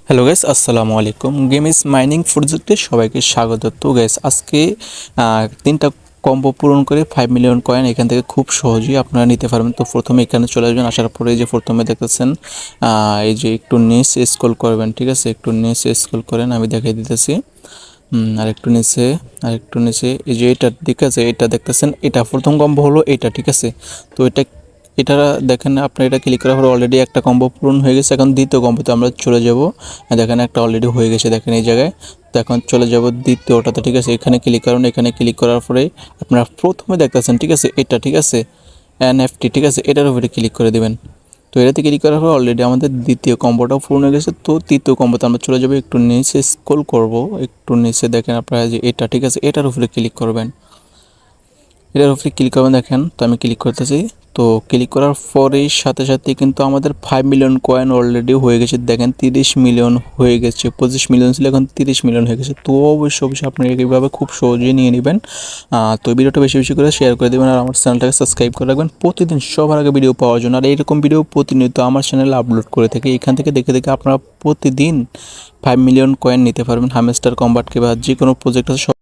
Hello guys, আসসালামু আলাইকুম। Game is mining প্রজেক্টে সবাইকে স্বাগত। তো গাইস, আজকে তিনটা কম্বো পূরণ করে 5 মিলিয়ন কয়েন এখান থেকে খুব সহজেই আপনারা নিতে পারবেন। তো প্রথমে এখানে চলে আসবেন, আসার পরে যে প্রথমে দেখতেছেন এই যে একটু নিচে স্ক্রল করবেন, ঠিক আছে? একটু নিচে স্ক্রল করেন, আমি দেখাই দিতেছি। আর একটু নিচে এই যে এটা, ঠিক আছে? এটা দেখতেছেন, এটা প্রথম কম্বো হলো এটা, ঠিক আছে? তো এটা দেখেন, আপনি এটা ক্লিক করার পর অলরেডি একটা কম্বো পূরণ হয়ে গেছে। এখন দ্বিতীয় কম্বোতে আমরা চলে যাব। দেখেন একটা অলরেডি হয়ে গেছে, দেখেন এই জায়গায়। তো এখন চলে যাব দ্বিতীয়টাতে, ঠিক আছে? এখানে ক্লিক করুন। এখানে ক্লিক করার পরে আপনারা প্রথমে দেখতেছেন, ঠিক আছে? এটা, ঠিক আছে? এনএফটি, ঠিক আছে? এটার উপরে ক্লিক করে দিবেন। তো এটাতে ক্লিক করার পর অলরেডি আমাদের দ্বিতীয় কম্বোটাও পূর্ণ হয়ে গেছে। তো তৃতীয় কম্বোতে আমরা চলে যাবো, একটু নিচে স্ক্রল করব। একটু নিচে দেখেন আপনারা যে এটা, ঠিক আছে? এটার উপরে ক্লিক করবেন। এটার উপরে ক্লিক করবেন, দেখেন। তো আমি ক্লিক করতেছি। তো ক্লিক করার পরেই সাথে সাথে কিন্তু আমাদের 5 মিলিয়ন কয়েন অলরেডি হয়ে গেছে। দেখেন 30 মিলিয়ন হয়ে গেছে, 25 মিলিয়ন ছিল, এখন 30 মিলিয়ন হয়ে গেছে। তো অবশ্যই আপনি এইভাবে খুব সহজেই নিয়ে নেবেন। তো ভিডিওটা বেশি বেশি করে শেয়ার করে দেবেন, আর আমার চ্যানেলটাকে সাবস্ক্রাইব করে রাখবেন প্রতিদিন সবার আগে ভিডিও পাওয়ার জন্য। আর এইরকম ভিডিও প্রতিনিয়ত আমার চ্যানেলে আপলোড করে থাকি। এখান থেকে দেখে দেখে আপনারা প্রতিদিন 5 মিলিয়ন কয়েন নিতে পারবেন। হ্যামস্টার কম্বাট বা যে কোনো প্রজেক্ট আছে